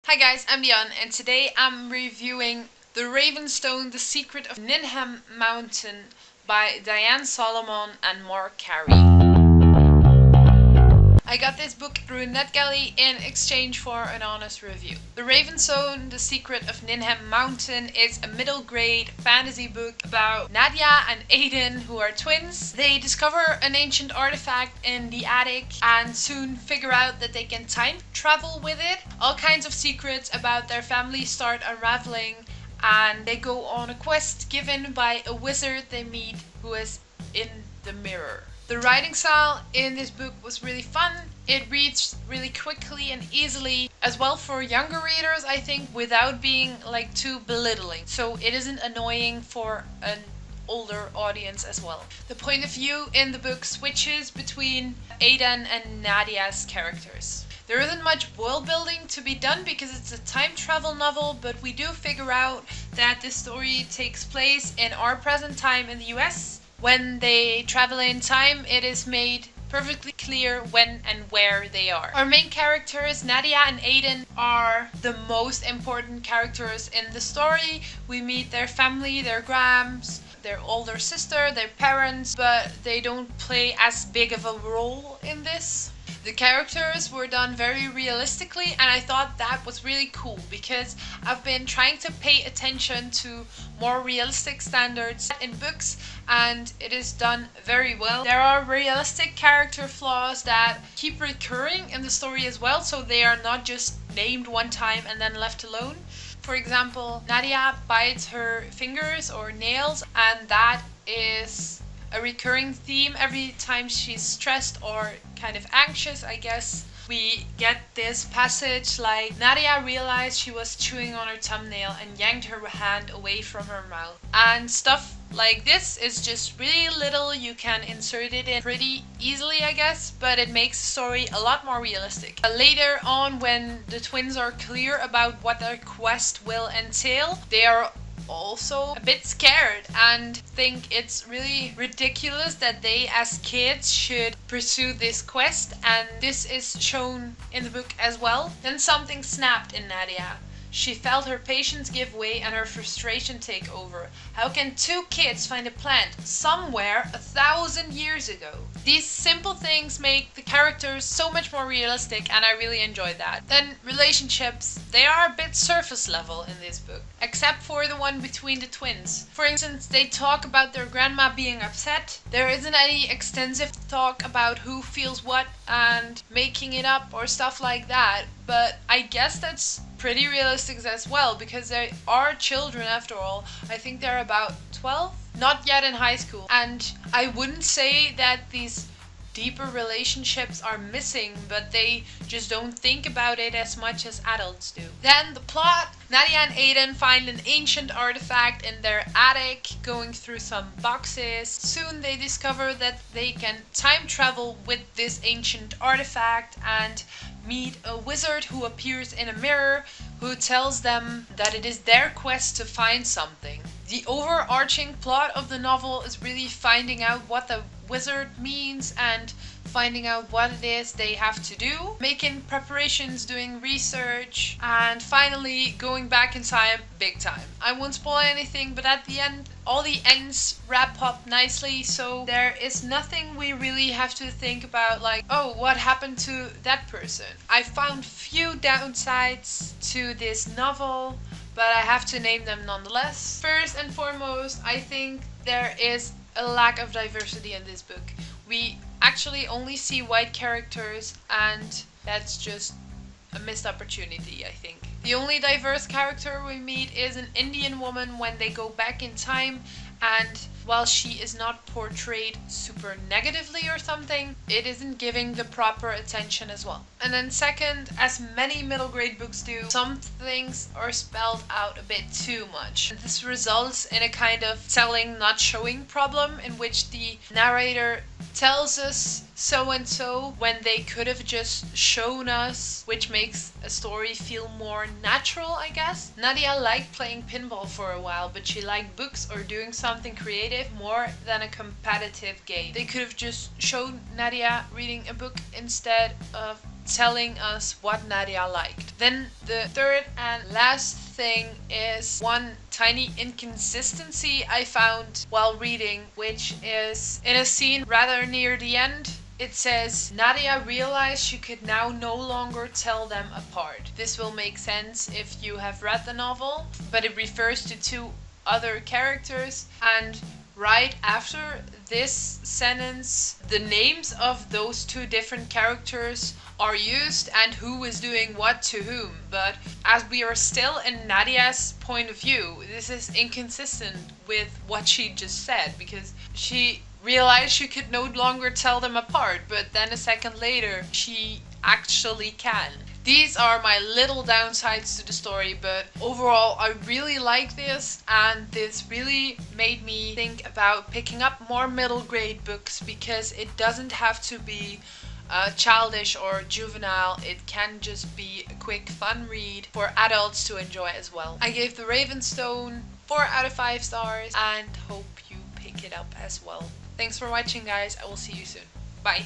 Hi guys, I'm Dion and today I'm reviewing The Ravenstone, The Secret of Ninham Mountain by Diane Solomon and Mark Carey. I got this book through NetGalley in exchange for an honest review. The Ravenstone, The Secret of Ninham Mountain is a middle grade fantasy book about Nadia and Aiden, who are twins. They discover an ancient artifact in the attic and soon figure out that they can time travel with it. All kinds of secrets about their family start unraveling and they go on a quest given by a wizard they meet who is in the mirror. The writing style in this book was really fun. It reads really quickly and easily, as well for younger readers, I think, without being like too belittling. So it isn't annoying for an older audience as well. The point of view in the book switches between Aiden and Nadia's characters. There isn't much world building to be done because it's a time travel novel, but we do figure out that this story takes place in our present time in the US. When they travel in time, it is made perfectly clear when and where they are. Our main characters, Nadia and Aiden, are the most important characters in the story. We meet their family, their grams, their older sister, their parents, but they don't play as big of a role in this. The characters were done very realistically and I thought that was really cool because I've been trying to pay attention to more realistic standards in books and it is done very well. There are realistic character flaws that keep recurring in the story as well, so they are not just named one time and then left alone. For example, Nadia bites her fingers or nails and that is a recurring theme every time she's stressed or kind of anxious, I guess. We get this passage like Nadia realized she was chewing on her thumbnail and yanked her hand away from her mouth. And stuff like this is just really little. You can insert it in pretty easily, I guess, but it makes the story a lot more realistic. Later on, when the twins are clear about what their quest will entail, they are also a bit scared and think it's really ridiculous that they as kids should pursue this quest, and this is shown in the book as well. Then something snapped in Nadia. She felt her patience give way and her frustration take over. How can two kids find a plant somewhere 1,000 years ago? These simple things make the characters so much more realistic and I really enjoyed that. Then relationships, they are a bit surface level in this book, except for the one between the twins. For instance, they talk about their grandma being upset. There isn't any extensive talk about who feels what and making it up or stuff like that, but I guess that's pretty realistic as well because they are children after all. I think they're about 12, not yet in high school, and I wouldn't say that these deeper relationships are missing, but they just don't think about it as much as adults do. Then the plot. Nadia and Aiden find an ancient artifact in their attic, going through some boxes. Soon they discover that they can time travel with this ancient artifact and meet a wizard who appears in a mirror who tells them that it is their quest to find something. The overarching plot of the novel is really finding out what the wizard means and finding out what it is they have to do, making preparations, doing research, and finally going back in time big time. I won't spoil anything, but at the end, all the ends wrap up nicely, so there is nothing we really have to think about like, oh, what happened to that person? I found few downsides to this novel, but I have to name them nonetheless. First and foremost, I think there is a lack of diversity in this book. We actually only see white characters and that's just a missed opportunity, I think. The only diverse character we meet is an Indian woman when they go back in time, and while she is not portrayed super negatively or something, it isn't giving the proper attention as well. And then second, as many middle grade books do, some things are spelled out a bit too much. And this results in a kind of telling not showing problem in which the narrator tells us so and so when they could have just shown us, which makes a story feel more natural, I guess. Nadia liked playing pinball for a while, but she liked books or doing something creative more than a competitive game. They could have just shown Nadia reading a book instead of telling us what Nadia liked. Then the third and last thing is one tiny inconsistency I found while reading, which is in a scene rather near the end. It says, Nadia realized she could now no longer tell them apart. This will make sense if you have read the novel, but it refers to two other characters, and right after this sentence, the names of those two different characters are used and who is doing what to whom. But as we are still in Nadia's point of view, this is inconsistent with what she just said, because she realized she could no longer tell them apart, but then a second later she actually can. These are my little downsides to the story, but overall I really like this, and this really made me think about picking up more middle grade books, because it doesn't have to be childish or juvenile. It can just be a quick fun read for adults to enjoy as well. I gave the Ravenstone 4 out of 5 stars and hope you pick it up as well. Thanks for watching, guys. I will see you soon. Bye.